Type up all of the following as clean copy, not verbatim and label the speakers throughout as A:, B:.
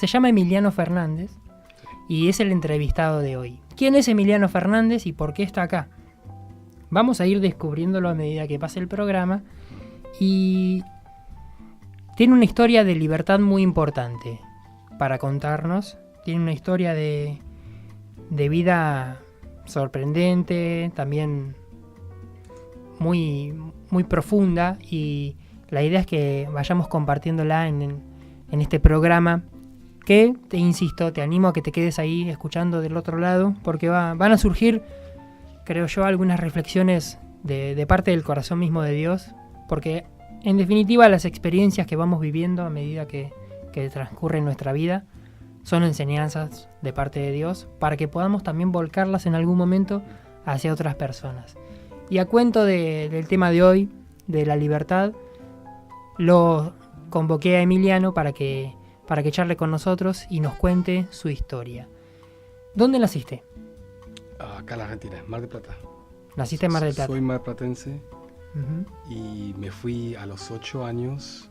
A: se llama Emiliano Fernández y es el entrevistado de hoy. ¿Quién es Emiliano Fernández y por qué está acá? Vamos a ir descubriéndolo a medida que pase el programa y tiene una historia de libertad muy importante para contarnos. Tiene una historia de vida sorprendente, también muy, muy profunda, y la idea es que vayamos compartiéndola en este programa que, te insisto, te animo a que te quedes ahí escuchando del otro lado, porque van a surgir, creo yo, algunas reflexiones de parte del corazón mismo de Dios, porque en definitiva las experiencias que vamos viviendo a medida que transcurre nuestra vida son enseñanzas de parte de Dios para que podamos también volcarlas en algún momento hacia otras personas. Y a cuento del tema de hoy, de la libertad, lo convoqué a Emiliano para que charle con nosotros y nos cuente su historia. ¿Dónde naciste?
B: Acá en la Argentina, en Mar del Plata.
A: ¿Naciste en Mar del Plata?
B: Soy marplatense.
A: Uh-huh.
B: Y me fui a los 8 años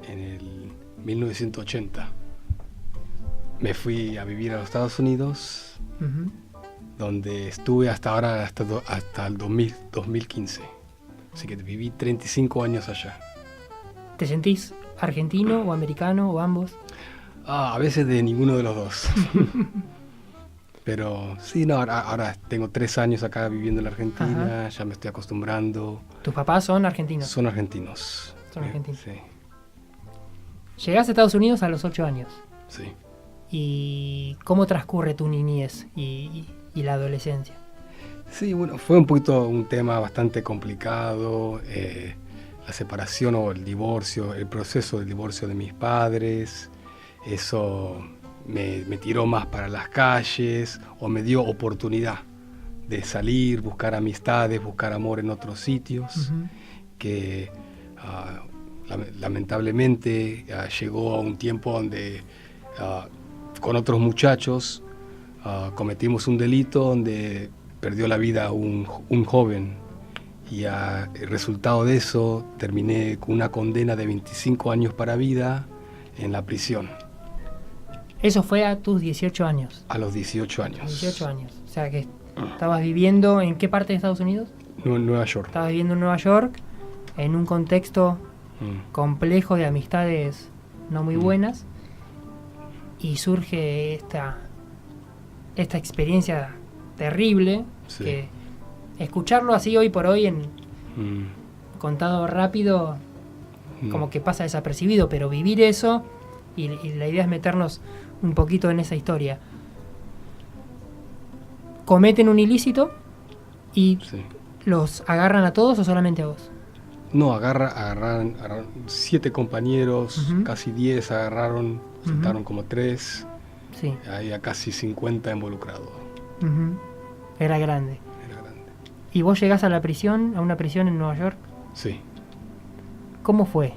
B: en el 1980. Me fui a vivir a los Estados Unidos,
A: Uh-huh.
B: donde estuve hasta ahora, hasta el 2015. Así que viví 35 años allá.
A: ¿Te sentís argentino o americano o ambos?
B: A veces de ninguno de los dos. Pero sí, no, ahora tengo 3 años acá viviendo en la Argentina. Ajá. Ya me estoy acostumbrando.
A: ¿Tus papás son argentinos?
B: Son argentinos.
A: Son argentinos.
B: Sí.
A: Llegaste a Estados Unidos a los 8 años.
B: Sí.
A: ¿Y cómo transcurre tu niñez y la adolescencia?
B: Sí, bueno, fue un poquito un tema bastante complicado. La separación o el divorcio, el proceso del divorcio de mis padres. Eso me tiró más para las calles o me dio oportunidad de salir, buscar amistades, buscar amor en otros sitios. Uh-huh. Que lamentablemente llegó a un tiempo donde con otros muchachos cometimos un delito donde perdió la vida un joven, y el resultado de eso terminé con una condena de 25 años para vida en la prisión.
A: ¿Eso fue a tus 18 años?
B: A los 18 años.
A: 18 años. O sea que estabas viviendo ¿en qué parte de Estados Unidos?
B: Nueva York.
A: Estabas viviendo en Nueva York, en un contexto complejo de amistades no muy buenas, y surge esta experiencia terrible, sí. Que escucharlo así hoy por hoy contado rápido como que pasa desapercibido, pero vivir eso y la idea es meternos un poquito en esa historia. ¿Cometen un ilícito y sí. los agarran a todos o solamente a vos?
B: No, agarraron 7 compañeros, uh-huh. Casi 10 agarraron, soltaron uh-huh. como 3.
A: Sí.
B: Había casi 50 involucrados.
A: Uh-huh. Era grande. ¿Y vos llegás a la prisión, a una prisión en Nueva York?
B: Sí.
A: ¿Cómo fue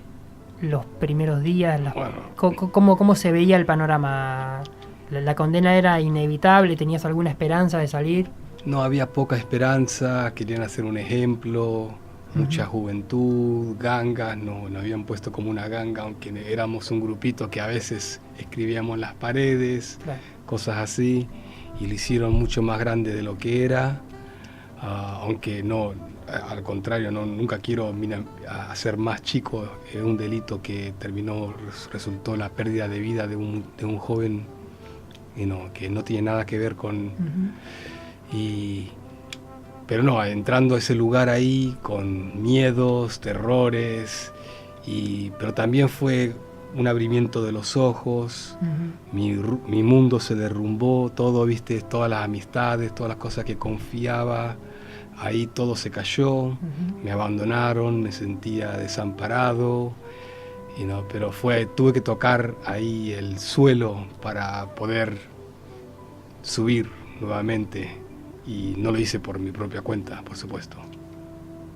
A: los primeros días?
B: Bueno.
A: ¿Cómo se veía el panorama? ¿La condena era inevitable? ¿Tenías alguna esperanza de salir?
B: No, había poca esperanza, querían hacer un ejemplo, mucha uh-huh. juventud, gangas, nos habían puesto como una ganga, aunque éramos un grupito que a veces escribíamos en las paredes, claro. Cosas así, y lo hicieron mucho más grande de lo que era. Aunque no, al contrario, nunca quiero hacer más chico un delito que resultó la pérdida de vida de un joven que no tiene nada que ver con... Uh-huh. Pero no, entrando a ese lugar ahí con miedos, terrores, pero también fue un abrimiento de los ojos, uh-huh. mi mundo se derrumbó, todo, viste, todas las amistades, todas las cosas que confiaba, ahí todo se cayó, uh-huh. Me abandonaron, me sentía desamparado, pero tuve que tocar ahí el suelo para poder subir nuevamente, y no lo hice por mi propia cuenta, por supuesto.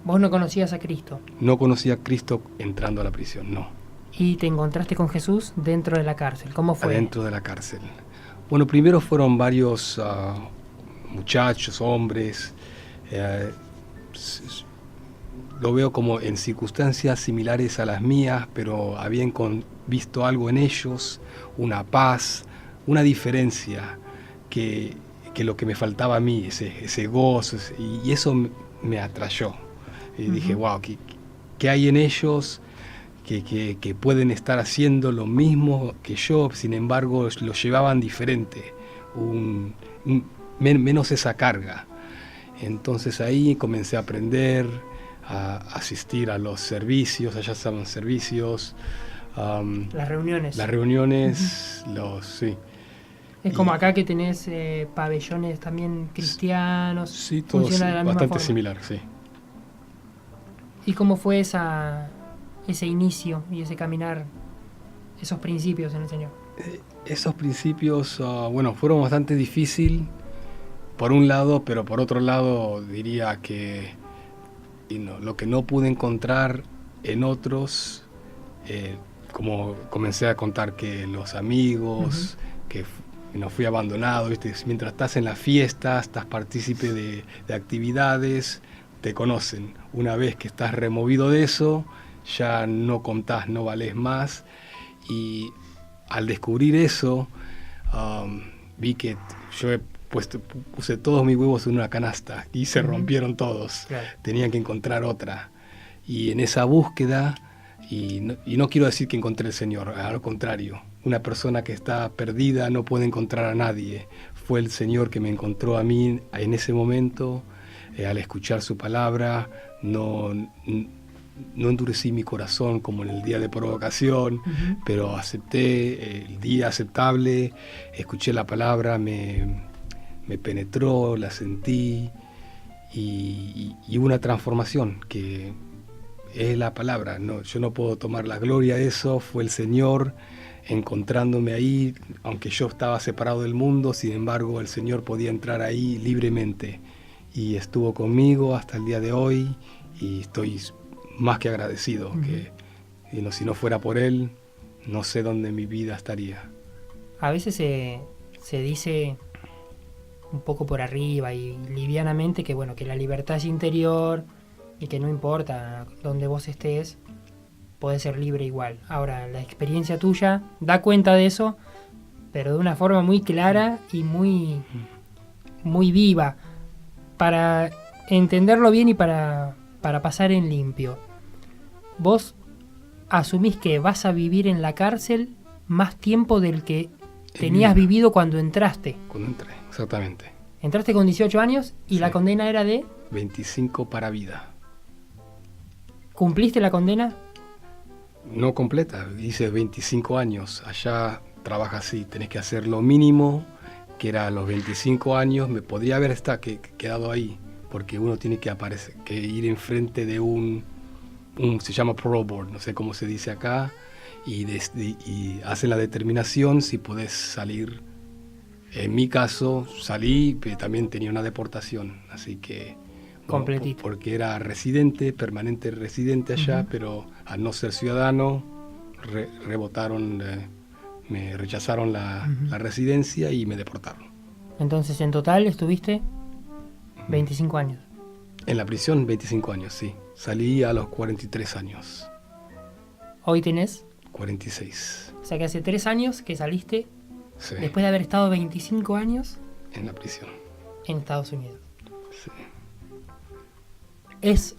A: ¿Vos no conocías a Cristo?
B: No conocía a Cristo entrando a la prisión, no.
A: ¿Y te encontraste con Jesús dentro de la cárcel? ¿Cómo fue?
B: Dentro de la cárcel. Bueno, primero fueron varios muchachos, hombres. Lo veo como en circunstancias similares a las mías, pero habían visto algo en ellos, una paz, una diferencia que lo que me faltaba a mí, ese gozo, y eso me atrayó. Y dije, wow, ¿qué hay en ellos que pueden estar haciendo lo mismo que yo? Sin embargo, lo llevaban diferente, menos esa carga. Entonces ahí comencé a aprender, a asistir a los servicios, allá estaban servicios.
A: Las reuniones.
B: Las reuniones, sí.
A: Es como acá que tenés pabellones también cristianos.
B: Sí, todo bastante similar, sí.
A: ¿Y cómo fue ese inicio y ese caminar, esos principios en el Señor?
B: Esos principios, fueron bastante difíciles, por un lado, pero por otro lado diría que lo que no pude encontrar en otros, como comencé a contar que los amigos, que no fui abandonado, ¿viste? Mientras estás en la fiesta, estás partícipe de actividades, te conocen. Una vez que estás removido de eso, ya no contás, no valés más. Y al descubrir eso, vi que yo puse todos mis huevos en una canasta y se rompieron todos. Claro. Tenían que encontrar otra. Y en esa búsqueda, y no quiero decir que encontré el Señor, al contrario, una persona que está perdida no puede encontrar a nadie. Fue el Señor que me encontró a mí en ese momento. Al escuchar su palabra, no endurecí mi corazón como en el día de provocación, pero acepté el día aceptable, escuché la palabra, me penetró, la sentí, y hubo una transformación que es la palabra. Yo no puedo tomar la gloria de eso, fue el Señor encontrándome ahí, aunque yo estaba separado del mundo, sin embargo el Señor podía entrar ahí libremente, y estuvo conmigo hasta el día de hoy, y estoy más que agradecido. Si no fuera por Él, no sé dónde mi vida estaría.
A: A veces se dice un poco por arriba y livianamente que la libertad es interior y que no importa dónde vos estés, podés ser libre igual. Ahora, la experiencia tuya da cuenta de eso, pero de una forma muy clara y muy, muy viva, para entenderlo bien y para pasar en limpio. Vos asumís que vas a vivir en la cárcel más tiempo del que tenías vivido cuando entraste.
B: Cuando entré, exactamente.
A: Entraste con 18 años y la condena era de
B: 25 para vida.
A: ¿Cumpliste la condena?
B: No completa, hice 25 años. Allá trabaja así, tenés que hacer lo mínimo, que era a los 25 años. Me podría haber quedado ahí, porque uno tiene que ir enfrente de un se llama parole board, no sé cómo se dice acá, y hacen la determinación si podés salir. En mi caso salí, pero también tenía una deportación, así que
A: completito,
B: porque era permanente residente allá, pero al no ser ciudadano me rechazaron la residencia y me deportaron.
A: Entonces en total estuviste 25 años.
B: En la prisión 25 años, sí. Salí a los 43 años.
A: ¿Hoy tenés?
B: 46.
A: O sea que hace 3 años que saliste,
B: sí,
A: después de haber estado 25 años
B: en la prisión.
A: En Estados Unidos.
B: Sí.
A: Es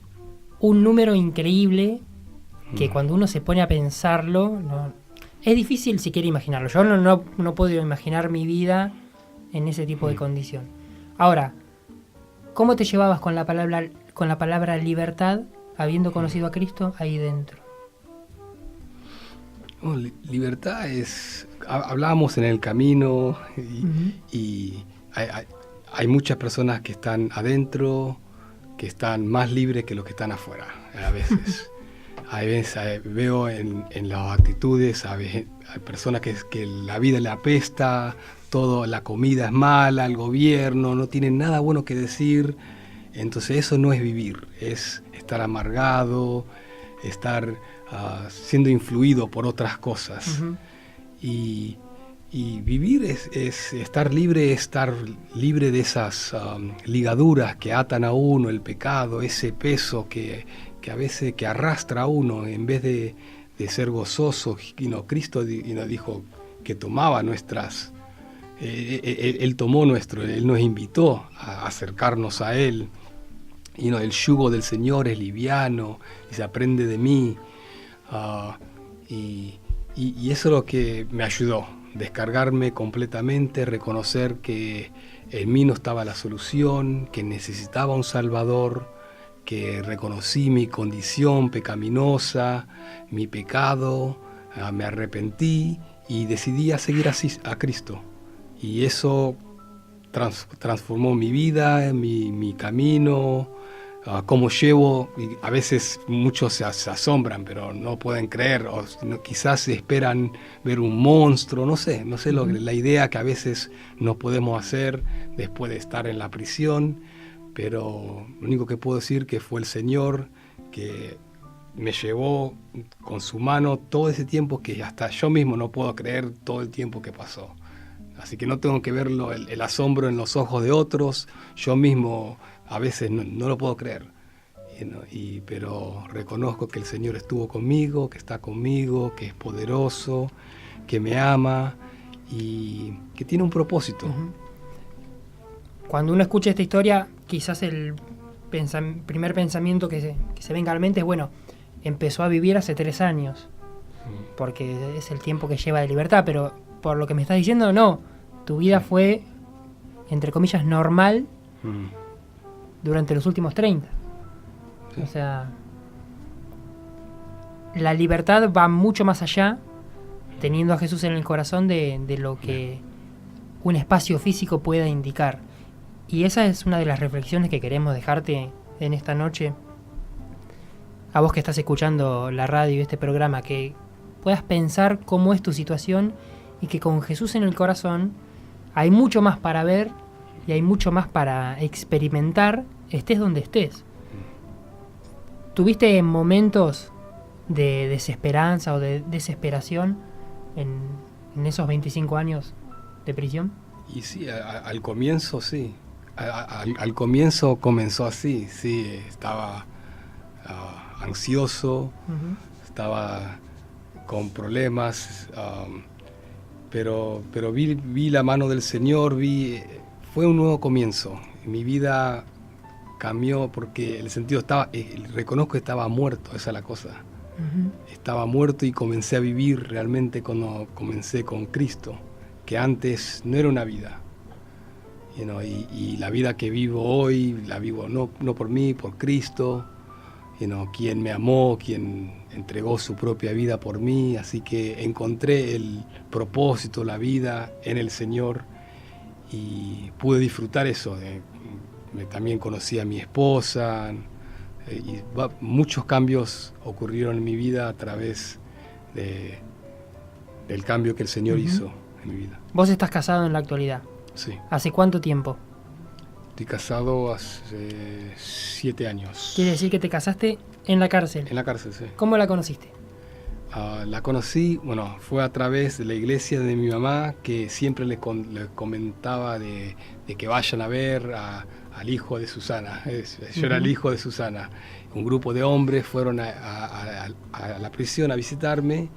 A: un número increíble que cuando uno se pone a pensarlo, es difícil siquiera imaginarlo. Yo no puedo imaginar mi vida en ese tipo de condición. Ahora, ¿cómo te llevabas con la palabra libertad, habiendo conocido a Cristo ahí dentro?
B: Libertad es... Hablábamos en el camino y hay muchas personas que están adentro, que están más libres que los que están afuera, a veces. Veo en las actitudes, hay personas que la vida le apesta, todo, la comida es mala, el gobierno, no tienen nada bueno que decir. Entonces eso no es vivir, es estar amargado, estar siendo influido por otras cosas. Y vivir es estar libre de esas ligaduras que atan a uno, el pecado, ese peso que a veces que arrastra a uno, en vez de ser gozoso. Cristo nos dijo que tomaba nuestras... Él tomó Él nos invitó a acercarnos a Él. El yugo del Señor es liviano y se aprende de mí. Y eso es lo que me ayudó, descargarme completamente, reconocer que en mí no estaba la solución, que necesitaba un Salvador, que reconocí mi condición pecaminosa, mi pecado, me arrepentí y decidí a seguir así a Cristo. Y eso transformó mi vida, mi camino, cómo llevo. Y a veces muchos se asombran, pero no pueden creer, o quizás esperan ver un monstruo, no sé la idea que a veces no podemos hacer después de estar en la prisión, pero lo único que puedo decir que fue el Señor que me llevó con su mano todo ese tiempo que hasta yo mismo no puedo creer todo el tiempo que pasó. Así que no tengo que verlo, el asombro en los ojos de otros, yo mismo a veces no lo puedo creer, pero reconozco que el Señor estuvo conmigo, que está conmigo, que es poderoso, que me ama y que tiene un propósito.
A: Cuando uno escucha esta historia, quizás el primer pensamiento que se venga a la mente es, bueno, empezó a vivir hace 3 años, porque es el tiempo que lleva de libertad, pero por lo que me estás diciendo, no, tu vida fue, entre comillas, normal durante los últimos 30. Sí. O sea, la libertad va mucho más allá, teniendo a Jesús en el corazón, de lo que un espacio físico pueda indicar. Y esa es una de las reflexiones que queremos dejarte en esta noche, a vos que estás escuchando la radio y este programa, que puedas pensar cómo es tu situación y que con Jesús en el corazón hay mucho más para ver y hay mucho más para experimentar, estés donde estés. ¿Tuviste momentos de desesperanza o de desesperación en esos 25 años de prisión?
B: Y sí, al comienzo sí. Al comienzo comenzó así, sí, estaba ansioso, estaba con problemas, pero vi la mano del Señor, fue un nuevo comienzo. Mi vida cambió porque el sentido reconozco que estaba muerto, esa es la cosa. Estaba muerto y comencé a vivir realmente cuando comencé con Cristo, que antes no era una vida. Y la vida que vivo hoy, la vivo no por mí, por Cristo, quien me amó, quien entregó su propia vida por mí, así que encontré el propósito, la vida en el Señor y pude disfrutar eso. También conocí a mi esposa y muchos cambios ocurrieron en mi vida a través del cambio que el Señor hizo en mi vida.
A: ¿Vos estás casado en la actualidad?
B: Sí.
A: ¿Hace cuánto tiempo?
B: Estoy casado hace 7 años.
A: ¿Quiere decir que te casaste en la cárcel?
B: En la cárcel, sí.
A: ¿Cómo la conociste?
B: La conocí, fue a través de la iglesia de mi mamá, que siempre le comentaba de que vayan a ver al hijo de Susana. Yo era el hijo de Susana. Un grupo de hombres fueron a la prisión a visitarme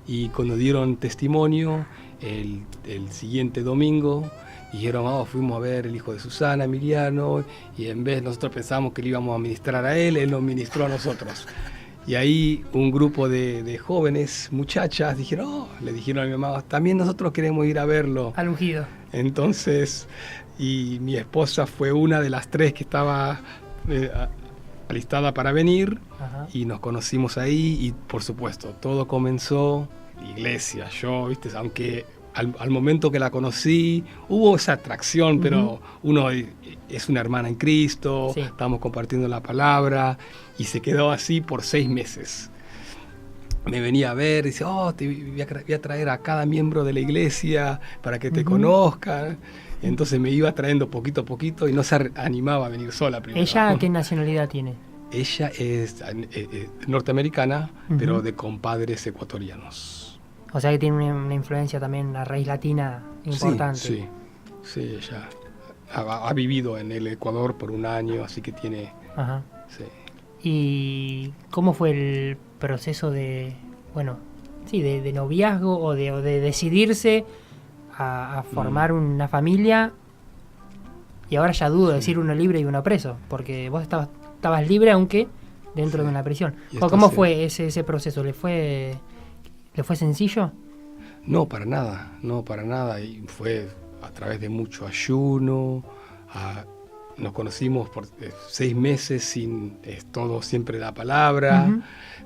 B: y cuando dieron testimonio, el siguiente domingo, dijeron, fuimos a ver el hijo de Susana, Emiliano, y en vez nosotros pensábamos que le íbamos a ministrar a él nos ministró a nosotros. Y ahí un grupo de jóvenes, muchachas, le dijeron a mi mamá, también nosotros queremos ir a verlo.
A: Al ungido.
B: Entonces, y mi esposa fue una de las 3 que estaba alistada para venir. Ajá. Y nos conocimos ahí y por supuesto, todo comenzó, iglesia, aunque al momento que la conocí hubo esa atracción, pero uno es una hermana en Cristo, sí. Estamos compartiendo la palabra y se quedó así por 6 meses. Me venía a ver y dice, te voy a traer a cada miembro de la iglesia para que te conozcan. Entonces me iba trayendo poquito a poquito y no se animaba a venir sola primero.
A: ¿Ella qué nacionalidad tiene?
B: Ella es norteamericana, pero de compadres ecuatorianos.
A: O sea que tiene una influencia también, la raíz latina importante.
B: Sí, ella ha vivido en el Ecuador por 1 año, así que tiene...
A: Ajá.
B: Sí.
A: ¿Y cómo fue el proceso de bueno, sí, de noviazgo o de decidirse a formar una familia. Y ahora ya dudo decir uno libre y uno preso, porque vos estabas libre aunque dentro de una prisión. ¿Cómo fue ese proceso? ¿Le fue sencillo?
B: No, para nada. Y fue a través de mucho ayuno. Nos conocimos por 6 meses sin todo siempre la palabra. Uh-huh.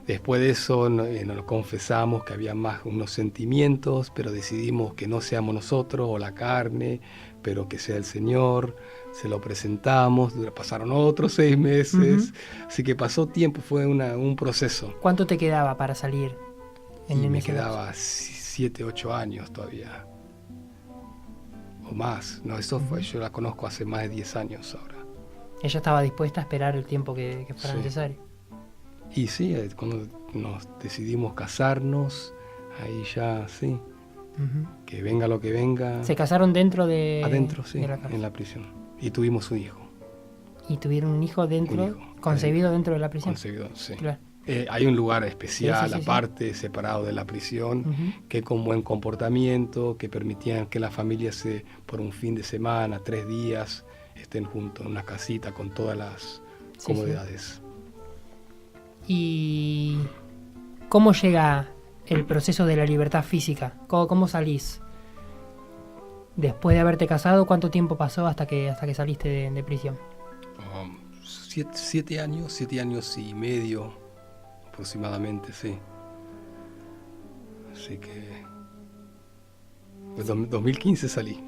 B: Después de eso nos confesamos que había más unos sentimientos, pero decidimos que no seamos nosotros o la carne, pero que sea el Señor. Se lo presentamos, pasaron otros 6 meses, uh-huh. Así que pasó tiempo, fue un proceso.
A: ¿Cuánto te quedaba para salir?
B: Me quedaba 7, 8 años todavía, o más. No, eso fue, yo la conozco hace más de 10 años ahora.
A: ¿Ella estaba dispuesta a esperar el tiempo que fuera necesario?
B: Y sí, cuando nos decidimos casarnos, ahí ya sí, uh-huh. Que venga lo que venga.
A: ¿Se casaron dentro de...?
B: Adentro, sí, de en la prisión. Y tuvimos un hijo.
A: ¿Y tuvieron un hijo dentro, concebido dentro de la prisión?
B: Concebido, sí.
A: Claro.
B: Hay un lugar especial, aparte, separado de la prisión, uh-huh. Que con buen comportamiento, que permitían que las familias por un fin de semana, 3 días, estén juntos en una casita con todas las comodidades.
A: ¿Y cómo llega el proceso de la libertad física? ¿Cómo salís? Después de haberte casado, ¿cuánto tiempo pasó hasta que saliste de prisión?
B: 7 años y medio aproximadamente, sí. Así que pues 2015 salí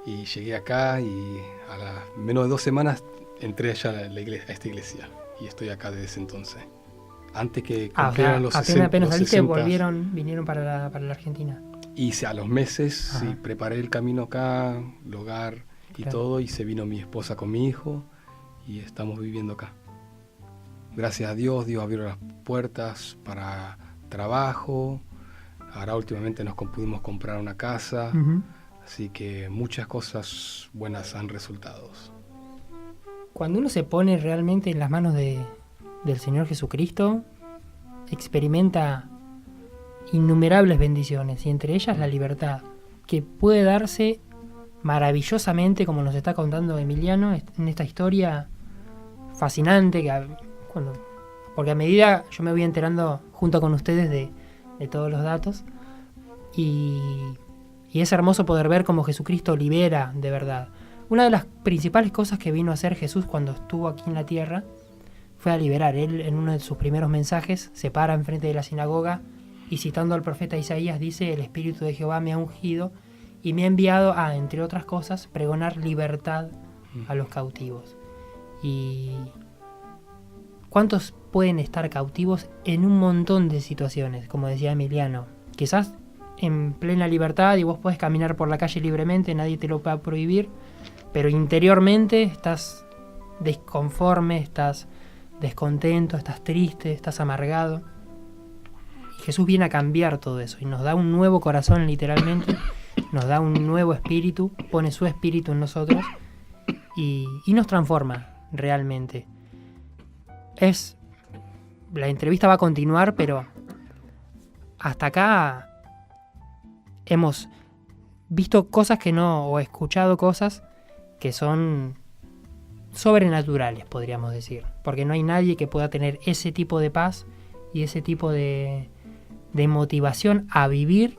B: y llegué acá y a las menos de 2 semanas entré allá a esta iglesia y estoy acá desde ese entonces. Antes que cumplieran los 60.
A: Apenas saliste, vinieron para la Argentina.
B: Y a los meses, sí, preparé el camino acá, el hogar y todo, y se vino mi esposa con mi hijo y estamos viviendo acá. Gracias a Dios abrió las puertas para trabajo. Ahora últimamente nos pudimos comprar una casa, uh-huh. Así que muchas cosas buenas han resultado.
A: Cuando uno se pone realmente en las manos del Señor Jesucristo, experimenta innumerables bendiciones, y entre ellas la libertad, que puede darse maravillosamente, como nos está contando Emiliano, en esta historia fascinante, porque a medida yo me voy enterando junto con ustedes de todos los datos, y es hermoso poder ver cómo Jesucristo libera de verdad. Una de las principales cosas que vino a hacer Jesús cuando estuvo aquí en la tierra fue a liberar. Él, en uno de sus primeros mensajes, se para enfrente de la sinagoga y, citando al profeta Isaías, dice: el Espíritu de Jehová me ha ungido y me ha enviado a, entre otras cosas, pregonar libertad a los cautivos. ¿Y cuántos pueden estar cautivos en un montón de situaciones? Como decía Emiliano, quizás en plena libertad y vos podés caminar por la calle libremente, nadie te lo va a prohibir, pero interiormente estás desconforme, estás descontento, estás triste, estás amargado. Y Jesús viene a cambiar todo eso y nos da un nuevo corazón, literalmente, nos da un nuevo espíritu, pone su espíritu en nosotros y nos transforma realmente. La entrevista va a continuar, pero hasta acá hemos visto cosas o escuchado cosas que son sobrenaturales, podríamos decir, porque no hay nadie que pueda tener ese tipo de paz y ese tipo de motivación a vivir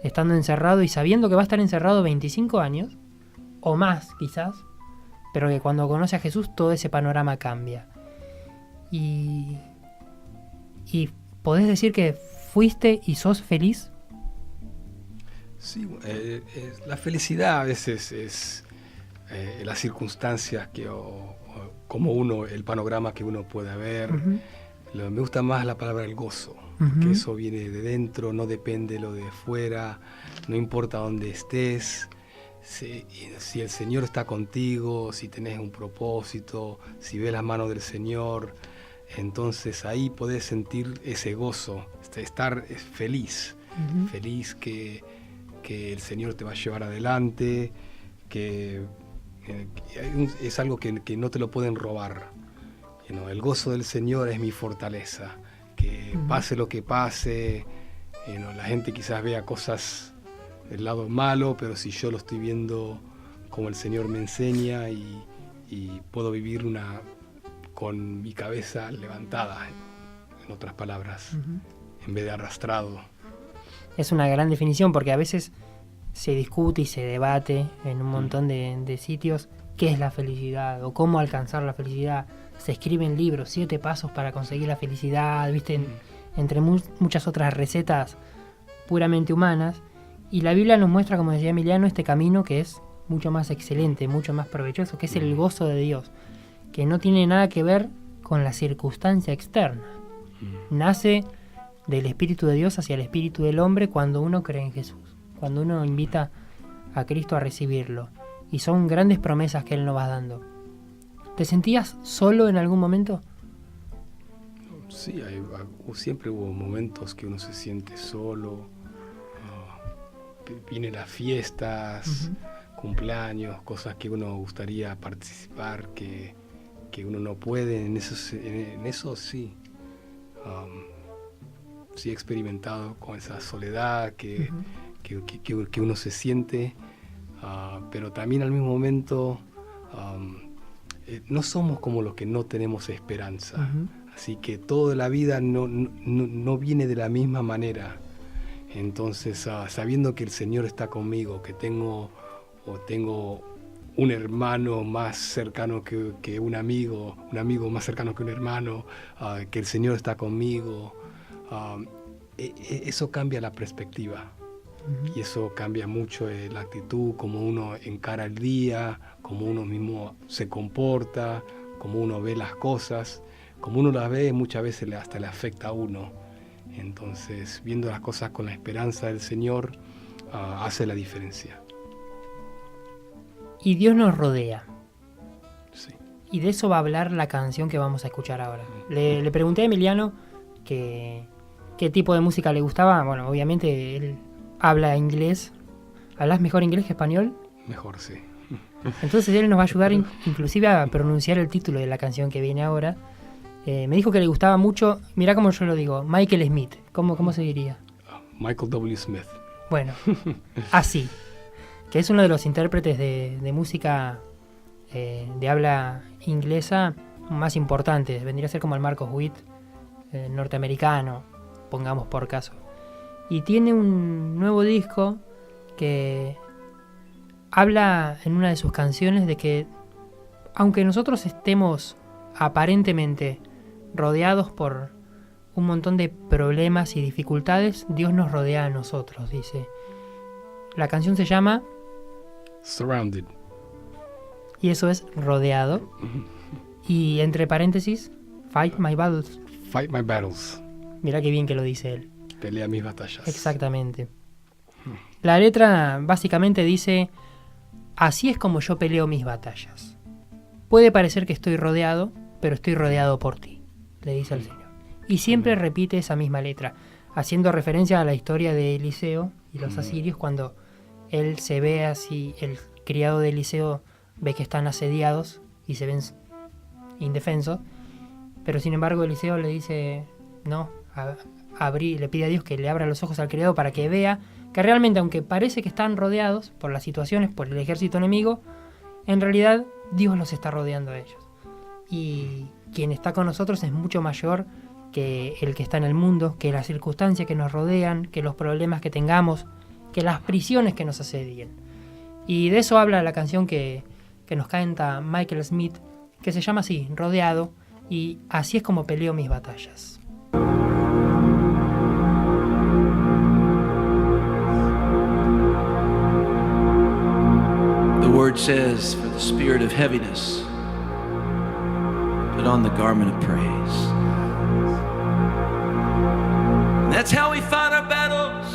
A: estando encerrado y sabiendo que va a estar encerrado 25 años o más quizás, pero que cuando conoce a Jesús todo ese panorama cambia. Y ¿podés decir que fuiste y sos feliz?
B: Sí, la felicidad a veces es las circunstancias como el panorama que uno puede ver. Uh-huh. Me gusta más la palabra el gozo, uh-huh. Porque eso viene de dentro, no depende de lo de fuera, no importa dónde estés. Si el Señor está contigo, si tenés un propósito, si ves la mano del Señor, entonces ahí podés sentir ese gozo, estar feliz, uh-huh. Feliz que el Señor te va a llevar adelante, que es algo que no te lo pueden robar. El gozo del Señor es mi fortaleza. que pase lo que pase, la gente quizás vea cosas del lado malo, pero si yo lo estoy viendo como el Señor me enseña y puedo vivir con mi cabeza levantada, en otras palabras, en vez de arrastrado.
A: Es una gran definición porque a veces se discute y se debate en un montón de sitios qué es la felicidad o cómo alcanzar la felicidad. Se escriben libros, 7 pasos para conseguir la felicidad, ¿viste? Entre muchas otras recetas puramente humanas. Y la Biblia nos muestra, como decía Emiliano, este camino que es mucho más excelente, mucho más provechoso, que es el gozo de Dios, que no tiene nada que ver con la circunstancia externa. Nace del Espíritu de Dios hacia el Espíritu del hombre cuando uno cree en Jesús, cuando uno invita a Cristo a recibirlo. Y son grandes promesas que Él nos va dando. ¿Te sentías solo en algún momento?
B: Sí, siempre hubo momentos que uno se siente solo. Vienen las fiestas, cumpleaños, cosas que uno gustaría participar, que uno no puede. En eso sí. Sí he experimentado con esa soledad que uno se siente, pero también al mismo momento no somos como los que no tenemos esperanza. Así que toda la vida no viene de la misma manera. Entonces, sabiendo que el Señor está conmigo, que tengo un hermano más cercano que un amigo más cercano que un hermano, que el Señor está conmigo, eso cambia la perspectiva. Y eso cambia mucho la actitud, cómo uno encara el día, cómo uno mismo se comporta, cómo uno ve las cosas. Como uno las ve, muchas veces hasta le afecta a uno. Entonces, viendo las cosas con la esperanza del Señor, hace la diferencia.
A: Y Dios nos rodea.
B: Sí.
A: Y de eso va a hablar la canción que vamos a escuchar ahora. Le pregunté a Emiliano qué tipo de música le gustaba. Bueno, obviamente él habla inglés. ¿Hablas mejor inglés que español?
B: Mejor, sí.
A: Entonces él nos va a ayudar inclusive a pronunciar el título de la canción que viene ahora. Me dijo que le gustaba mucho, mirá cómo yo lo digo, Michael Smith. ¿Cómo se diría?
B: Michael W. Smith.
A: Bueno, así. Que es uno de los intérpretes de música de habla inglesa más importantes. Vendría a ser como el Marcos Witt norteamericano, pongamos por caso. Y tiene un nuevo disco que habla en una de sus canciones de que aunque nosotros estemos aparentemente rodeados por un montón de problemas y dificultades, Dios nos rodea a nosotros, dice. La canción se llama
B: Surrounded.
A: Y eso es rodeado. Y entre paréntesis, Fight My Battles.
B: Fight my battles.
A: Mirá qué bien que lo dice él.
B: Pelea mis batallas.
A: Exactamente. La letra básicamente dice: así es como yo peleo mis batallas. Puede parecer que estoy rodeado, pero estoy rodeado por ti, le dice al Señor. Y siempre repite esa misma letra, haciendo referencia a la historia de Eliseo y los asirios, cuando él se ve así, el criado de Eliseo ve que están asediados y se ven indefensos, pero sin embargo Eliseo le dice, no, le pide a Dios que le abra los ojos al criado para que vea que realmente, aunque parece que están rodeados por las situaciones, por el ejército enemigo, en realidad Dios los está rodeando a ellos. Y quien está con nosotros es mucho mayor que el que está en el mundo, que las circunstancias que nos rodean, que los problemas que tengamos, que las prisiones que nos asedien. Y de eso habla la canción que nos canta Michael Smith, que se llama así, Rodeado, y así es como peleo mis batallas.
C: The word says, for the spirit of heaviness, put on the garment of praise. And that's how we fight our battles.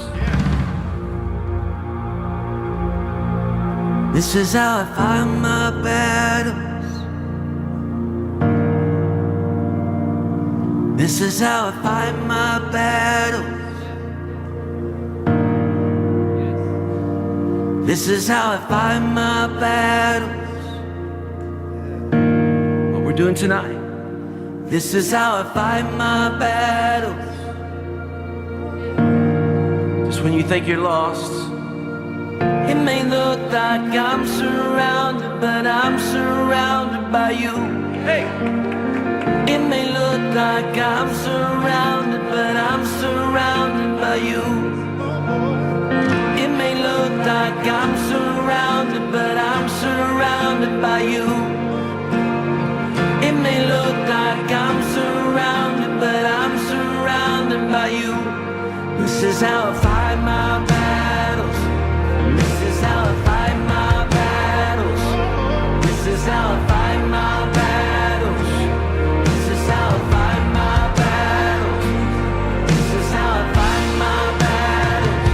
C: This is how I fight my battles. This is how I fight my battles. This is how I fight my battles. What we're doing tonight. This is how I fight my battles. Just when you think you're lost, it may look like I'm surrounded, but I'm surrounded by you. Hey! It may look like I'm surrounded, but I'm surrounded by you. It may look like I'm surrounded, but I'm surrounded by you. It may look like I'm surrounded, but I'm surrounded by you. This is how I fight my battles. This is how I fight my battles. This is how I fight my battles. This is how I fight my battles. This is how I fight my battles.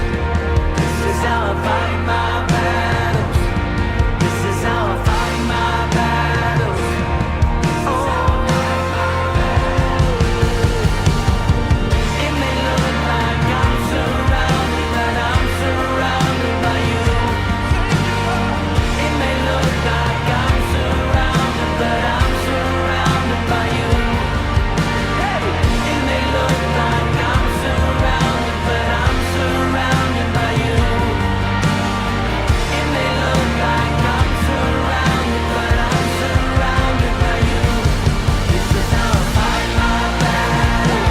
C: This is how I fight my battles. This is how I fight my battles. It may look like I'm surrounded, but I'm surrounded by you. It may look like I'm surrounded, but I'm surrounded by you. It may look like I'm surrounded, but I'm surrounded by you. It may look like I'm surrounded, but I'm surrounded by you. This is how I fight my battles.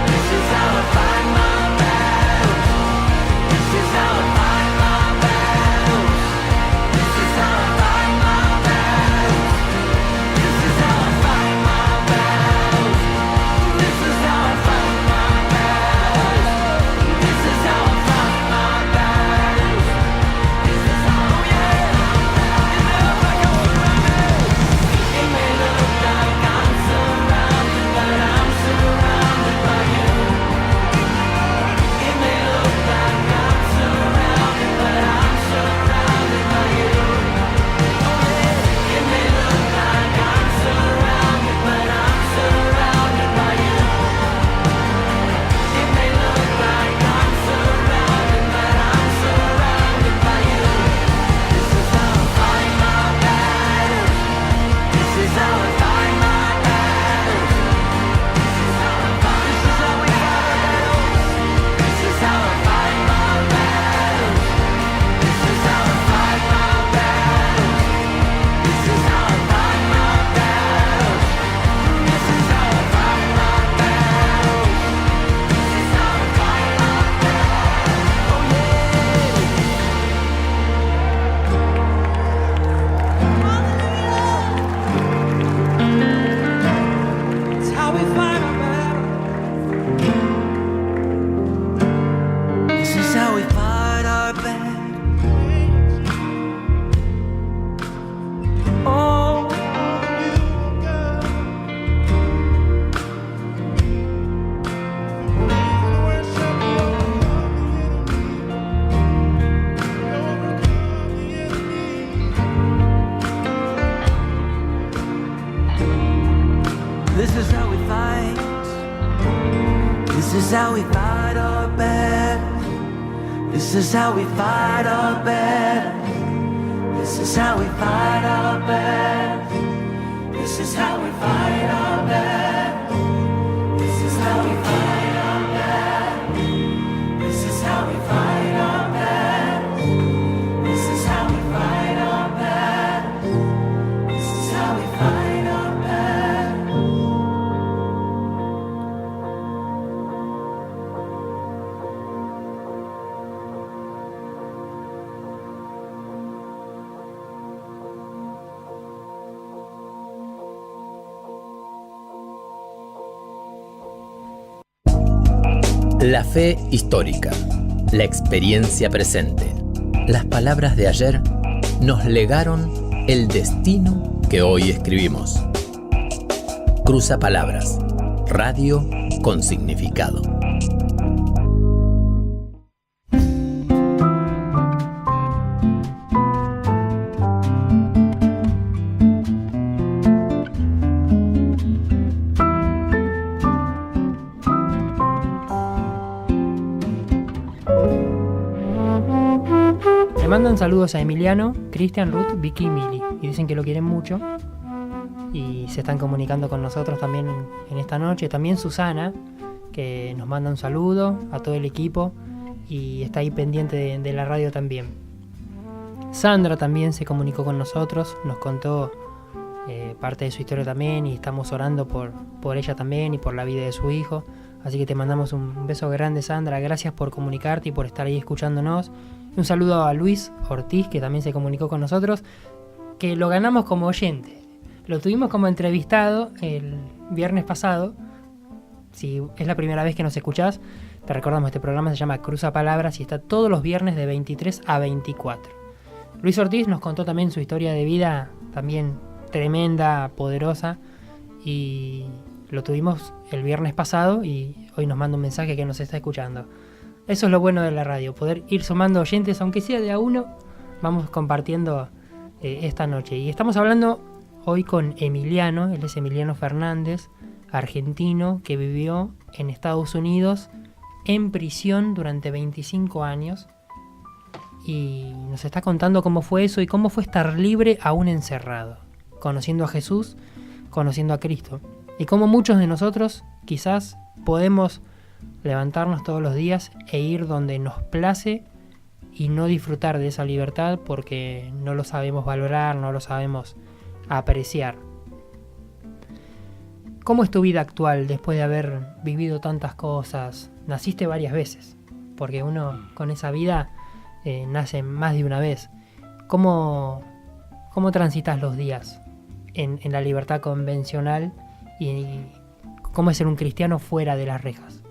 C: This is how I fight my battles. This is how I fight my battles. This is how I fight my battles. This is how I fight my battles. This is how I fight my battles. This is how I fight my battles. This is how, yeah. It may look like I'm surrounded, but I'm surrounded by you. It may look like I'm surrounded, but I'm surrounded by you. It may look like I'm surrounded, but I'm surrounded by you. It may look like I'm surrounded, but I'm surrounded by you. This is how I fight my battles. This is how I fight my battles. This is how I fight. This is how we fight our battles. This is how I fight my battles. This is how I fight my battles. This is how I fight my battles. This is how I fight my battles. This is how I fight my battles. Oh yeah. It's how we fight our battles. This is how we fight our battles. Oh. This is how we fight. This is how we fight our battles. This is how we fight our battles. This is how we fight our battles. This is how we fight our battles. This is how we fight our battles. This is how we fight our battles. This is how we fight our battles. This is how we fight our battles.
D: La fe histórica, la experiencia presente, las palabras de ayer nos legaron el destino que hoy escribimos. Cruza Palabras, radio con significado.
A: Le mandan saludos a Emiliano, Cristian, Ruth, Vicky y Mili. Y dicen que lo quieren mucho. y se están comunicando con nosotros también en esta noche. También Susana, que nos manda un saludo a todo el equipo y está ahí pendiente de la radio también. Sandra también se comunicó con nosotros, nos contó parte de su historia también, y estamos orando por ella también y por la vida de su hijo. Así que te mandamos un beso grande, Sandra. Gracias por comunicarte y por estar ahí escuchándonos. Un saludo a Luis Ortiz, que también se comunicó con nosotros, que lo ganamos como oyente. Lo tuvimos como entrevistado el viernes pasado. Si es la primera vez que nos escuchás, te recordamos, este programa se llama Cruza Palabras y está todos los viernes de 23 a 24. Luis Ortiz nos contó también su historia de vida, también tremenda, poderosa, y lo tuvimos el viernes pasado y hoy nos manda un mensaje que nos está escuchando. Eso es lo bueno de la radio, poder ir sumando oyentes, aunque sea de a uno, vamos compartiendo esta noche. Y estamos hablando hoy con Emiliano, él es Emiliano Fernández, argentino, que vivió en Estados Unidos en prisión durante 25 años y nos está contando cómo fue eso y cómo fue estar libre aún encerrado, conociendo a Jesús, conociendo a Cristo, y cómo muchos de nosotros quizás podemos levantarnos todos los días e ir donde nos place y no disfrutar de esa libertad porque no lo sabemos valorar, no lo sabemos apreciar. ¿Cómo es tu vida actual después de haber vivido tantas cosas? Naciste varias veces, porque uno con esa vida nace más de una vez. ¿Cómo transitas los días en la libertad convencional y cómo es ser un cristiano fuera de las rejas?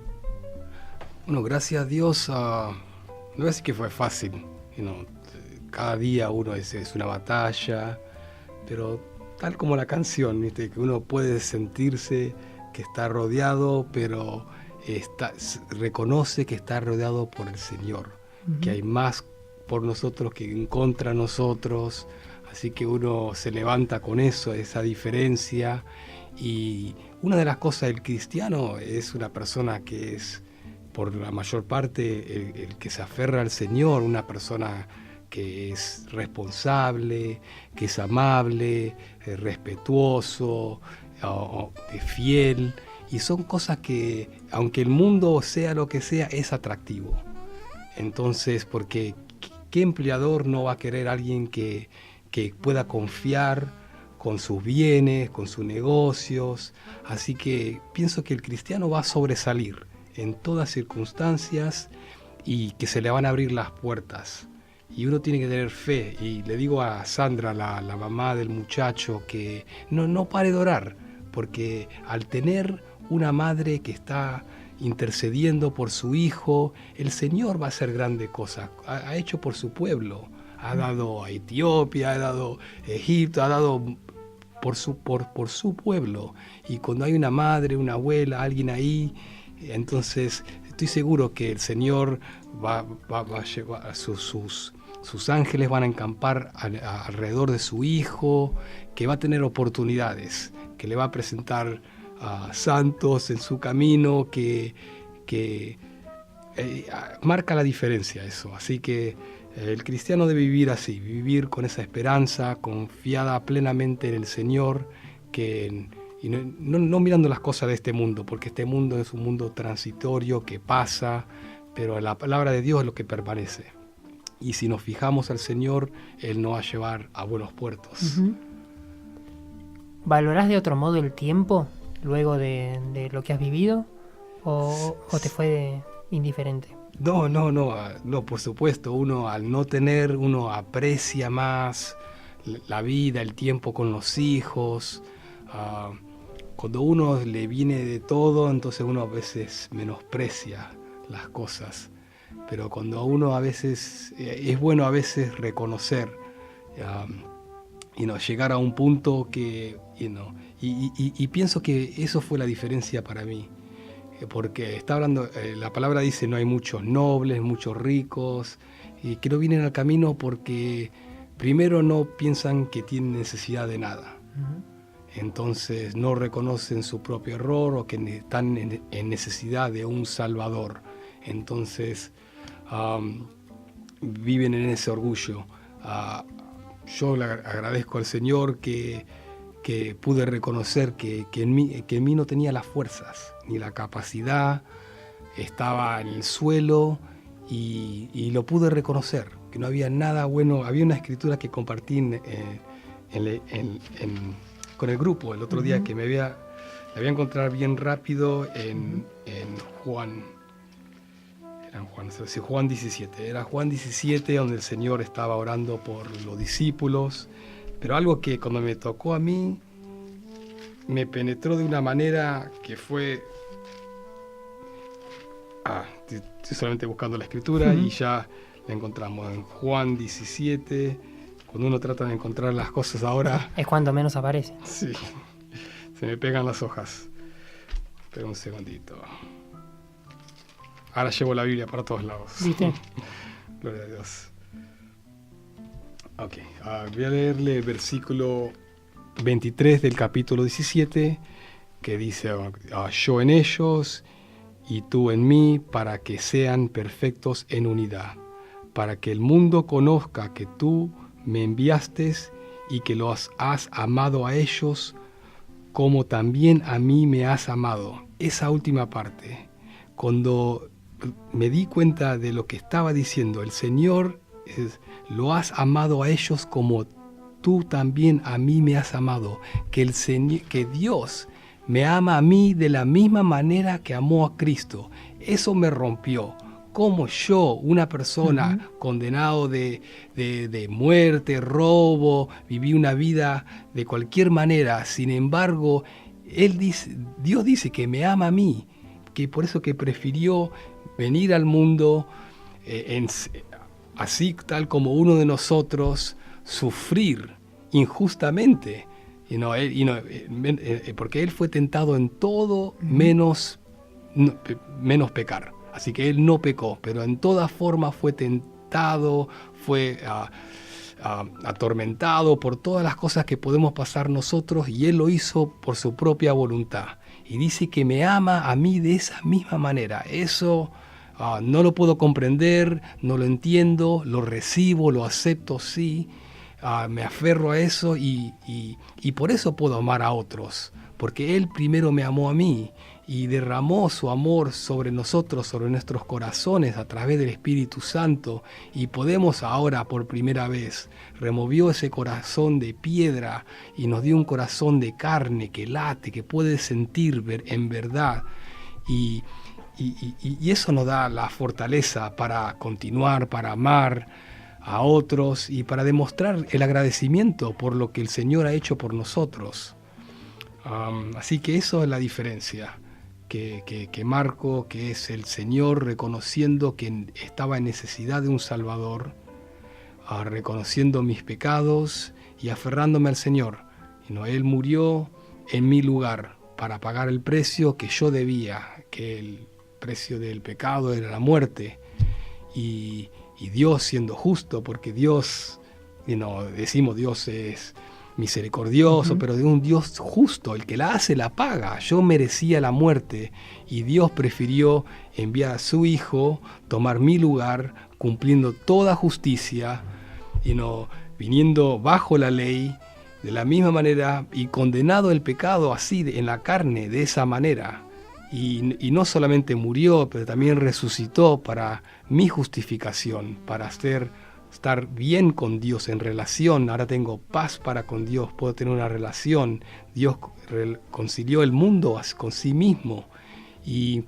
B: Bueno, gracias a Dios, no es que fue fácil. Cada día uno es una batalla, pero tal como la canción, ¿viste? Que uno puede sentirse que está rodeado, pero reconoce que está rodeado por el Señor, que hay más por nosotros que en contra nosotros, así que uno se levanta con eso, esa diferencia. Y una de las cosas del cristiano es una persona que es, por la mayor parte, el que se aferra al Señor, una persona que es responsable, que es amable, respetuoso, fiel, y son cosas que, aunque el mundo sea lo que sea, es atractivo. Entonces, porque ¿qué empleador no va a querer a alguien que pueda confiar con sus bienes, con sus negocios? Así que pienso que el cristiano va a sobresalir en todas circunstancias y que se le van a abrir las puertas. Y uno tiene que tener fe. Y le digo a Sandra, la mamá del muchacho, que no pare de orar, porque al tener una madre que está intercediendo por su hijo, el Señor va a hacer grandes cosas. Ha hecho por su pueblo. Ha dado a Etiopía, ha dado a Egipto, ha dado por su pueblo. Y cuando hay una madre, una abuela, alguien ahí, entonces estoy seguro que el Señor va a llevar sus ángeles van a encampar alrededor de su hijo, que va a tener oportunidades, que le va a presentar a santos en su camino, que marca la diferencia eso. Así que el cristiano debe vivir así, vivir con esa esperanza, confiada plenamente en el Señor, y no mirando las cosas de este mundo, porque este mundo es un mundo transitorio que pasa, pero la palabra de Dios es lo que permanece. Y si nos fijamos al Señor, Él nos va a llevar a buenos puertos.
A: Uh-huh. ¿Valorás de otro modo el tiempo luego de lo que has vivido? ¿O te fue indiferente?
B: No, por supuesto. Uno al no tener, uno aprecia más la vida, el tiempo con los hijos. Cuando uno le viene de todo, entonces uno a veces menosprecia las cosas. Pero cuando uno a veces, es bueno a veces reconocer, llegar a un punto que, y pienso que eso fue la diferencia para mí. Porque está hablando, la palabra dice, no hay muchos nobles, muchos ricos, y que no vienen al camino porque primero no piensan que tienen necesidad de nada. Uh-huh. Entonces no reconocen su propio error o que están en necesidad de un Salvador. Entonces viven en ese orgullo. Yo le agradezco al Señor que que pude reconocer que en mí no tenía las fuerzas, ni la capacidad, estaba en el suelo y lo pude reconocer, que no había nada bueno. Había una escritura que compartí con el grupo el otro día que la voy a encontrar bien rápido en Juan. Juan 17. Era Juan 17 donde el Señor estaba orando por los discípulos, pero algo que cuando me tocó a mí me penetró de una manera que fue... estoy solamente buscando la escritura y ya la encontramos en Juan 17. Cuando uno trata de encontrar las cosas ahora...
A: Es cuando menos aparece.
B: Sí, se me pegan las hojas. Espera un segundito. Ahora llevo la Biblia para todos lados.
A: ¿Viste?
B: Gloria a Dios. Ok, voy a leerle el versículo 23 del capítulo 17, que dice, yo en ellos y tú en mí, para que sean perfectos en unidad, para que el mundo conozca que tú me enviaste y que los has amado a ellos como también a mí me has amado. Esa última parte, cuando me di cuenta de lo que estaba diciendo el Señor, lo has amado a ellos como tú también a mí me has amado, que Dios me ama a mí de la misma manera que amó a Cristo. Eso me rompió. Como yo, una persona condenado de muerte, robo, viví una vida de cualquier manera, sin embargo, Dios dice que me ama a mí, que por eso que prefirió venir al mundo así tal como uno de nosotros, sufrir injustamente, porque Él fue tentado en todo menos pecar. Así que Él no pecó, pero en toda forma fue tentado, fue atormentado por todas las cosas que podemos pasar nosotros, y Él lo hizo por su propia voluntad. Y dice que me ama a mí de esa misma manera. Eso no lo puedo comprender, no lo entiendo, lo recibo, lo acepto, sí. Me aferro a eso y por eso puedo amar a otros, porque Él primero me amó a mí y derramó su amor sobre nosotros, sobre nuestros corazones a través del Espíritu Santo, y podemos ahora por primera vez, removió ese corazón de piedra y nos dio un corazón de carne que late, que puede sentir en verdad, y eso nos da la fortaleza para continuar, para amar a otros y para demostrar el agradecimiento por lo que el Señor ha hecho por nosotros. Así que eso es la diferencia que marco, que es el Señor reconociendo que estaba en necesidad de un Salvador, reconociendo mis pecados y aferrándome al Señor. Él murió en mi lugar para pagar el precio que yo debía, que el precio del pecado era la muerte. Y Dios, siendo justo, porque Dios, decimos Dios es misericordioso, pero de un Dios justo, el que la hace la paga. Yo merecía la muerte y Dios prefirió enviar a su Hijo, tomar mi lugar, cumpliendo toda justicia, viniendo bajo la ley de la misma manera y condenado el pecado así en la carne, de esa manera. Y no solamente murió, pero también resucitó para mi justificación, para estar bien con Dios en relación. Ahora tengo paz para con Dios, puedo tener una relación. Dios reconcilió el mundo con sí mismo. Y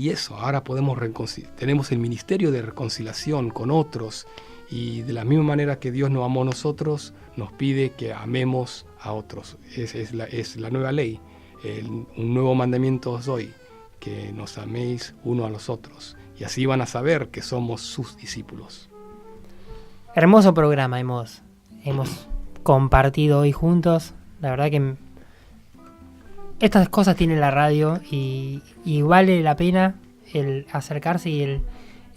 B: eso, ahora tenemos el ministerio de reconciliación con otros. Y de la misma manera que Dios nos amó a nosotros, nos pide que amemos a otros. Es la nueva ley. Un nuevo mandamiento os doy, que nos améis uno a los otros, y así van a saber que somos sus discípulos.
A: Hermoso programa hemos compartido hoy juntos. La verdad que estas cosas tiene la radio y vale la pena el acercarse y el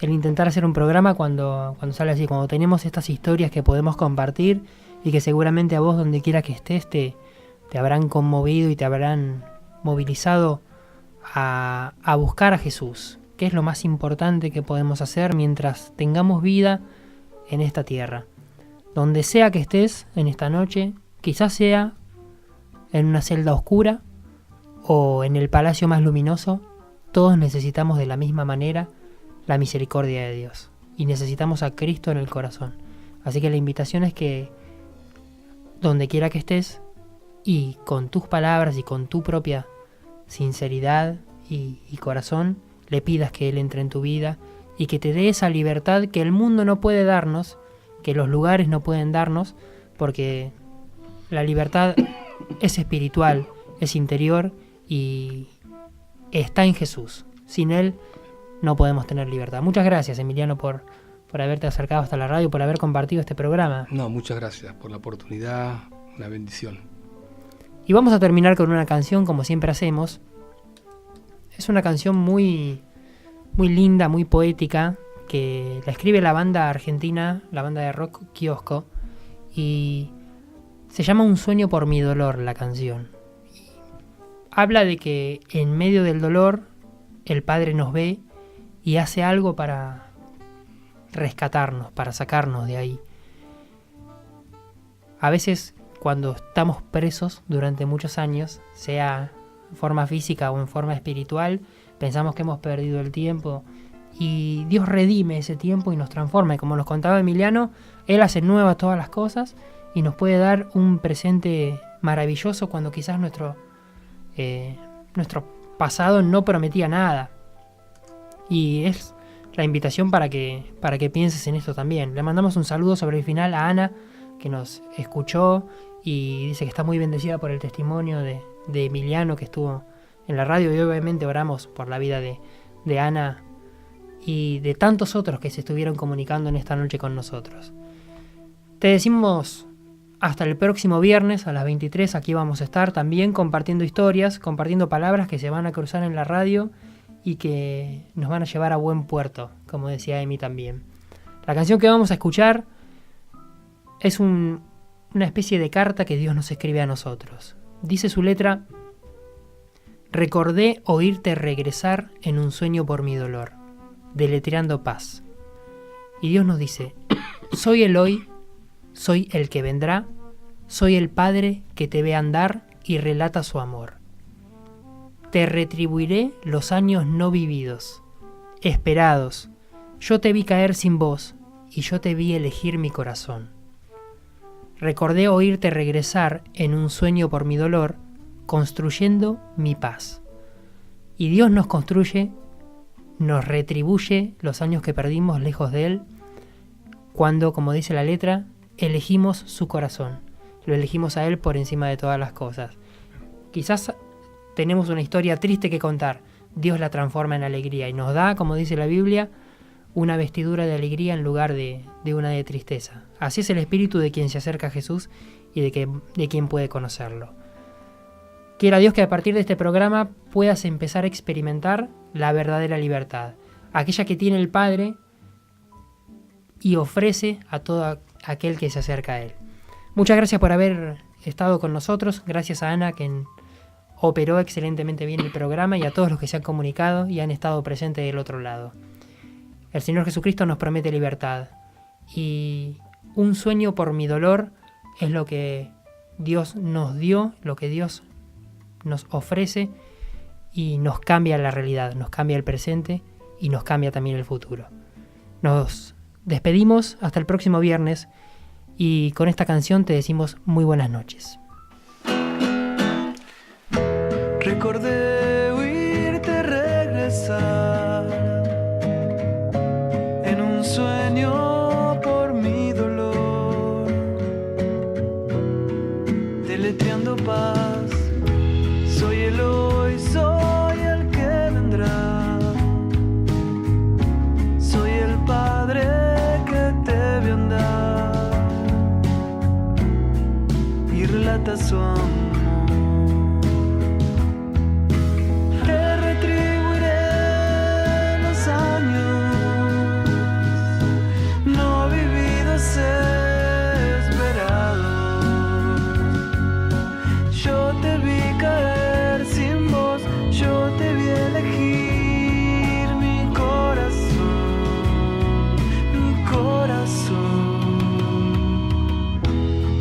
A: intentar hacer un programa cuando sale así, cuando tenemos estas historias que podemos compartir y que seguramente a vos, donde quiera que estés, te habrán conmovido y te habrán movilizado a buscar a Jesús, que es lo más importante que podemos hacer mientras tengamos vida en esta tierra. Donde sea que estés en esta noche, quizás sea en una celda oscura o en el palacio más luminoso, todos necesitamos de la misma manera la misericordia de Dios. Y necesitamos a Cristo en el corazón. Así que la invitación es que donde quiera que estés y con tus palabras y con tu propia sinceridad y corazón, le pidas que Él entre en tu vida y que te dé esa libertad que el mundo no puede darnos, que los lugares no pueden darnos, porque la libertad es espiritual, es interior y está en Jesús. Sin Él no podemos tener libertad. Muchas gracias, Emiliano, por haberte acercado hasta la radio, por haber compartido este programa.
B: No, muchas gracias por la oportunidad, una bendición.
A: Y vamos a terminar con una canción, como siempre hacemos. Es una canción muy, muy linda, muy poética, que la escribe la banda argentina, la banda de rock Kiosco, y se llama Un sueño por mi dolor, la canción. Habla de que en medio del dolor el Padre nos ve y hace algo para rescatarnos, para sacarnos de ahí. A veces cuando estamos presos durante muchos años, sea en forma física o en forma espiritual, pensamos que hemos perdido el tiempo y Dios redime ese tiempo y nos transforma. Y como nos contaba Emiliano, Él hace nuevas todas las cosas y nos puede dar un presente maravilloso cuando quizás nuestro pasado no prometía nada. Y es la invitación para que pienses en esto también. Le mandamos un saludo sobre el final a Ana, que nos escuchó y dice que está muy bendecida por el testimonio de Emiliano que estuvo en la radio, y obviamente oramos por la vida de Ana y de tantos otros que se estuvieron comunicando en esta noche con nosotros. Te decimos hasta el próximo viernes a las 23, aquí vamos a estar también compartiendo historias, compartiendo palabras que se van a cruzar en la radio y que nos van a llevar a buen puerto, como decía Emi también. La canción que vamos a escuchar es una especie de carta que Dios nos escribe a nosotros. Dice su letra: recordé oírte regresar en un sueño por mi dolor, deletreando paz. Y Dios nos dice: soy el hoy, soy el que vendrá, soy el Padre que te ve andar y relata su amor. Te retribuiré los años no vividos, esperados. Yo te vi caer sin voz y yo te vi elegir mi corazón. Recordé oírte regresar en un sueño por mi dolor, construyendo mi paz. Y Dios nos construye, nos retribuye los años que perdimos lejos de Él, cuando, como dice la letra, elegimos su corazón. Lo elegimos a Él por encima de todas las cosas. Quizás tenemos una historia triste que contar. Dios la transforma en alegría y nos da, como dice la Biblia, una vestidura de alegría en lugar de una de tristeza. Así es el espíritu de quien se acerca a Jesús y de quien puede conocerlo. Quiera Dios que a partir de este programa puedas empezar a experimentar la verdadera libertad, aquella que tiene el Padre y ofrece a todo aquel que se acerca a Él. Muchas gracias por haber estado con nosotros. Gracias a Ana, quien operó excelentemente bien el programa, y a todos los que se han comunicado y han estado presentes del otro lado. El Señor Jesucristo nos promete libertad, y un sueño por mi dolor es lo que Dios nos dio, lo que Dios nos ofrece, y nos cambia la realidad, nos cambia el presente y nos cambia también el futuro. Nos despedimos hasta el próximo viernes, y con esta canción te decimos muy buenas noches.
C: Recordé oírte regresar en un sueño por mi dolor, deletreando paz. Soy el hoy, soy el que vendrá, soy el Padre que te vio andar y relata su amor.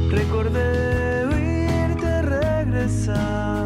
C: Recordé oírte regresar tristeza.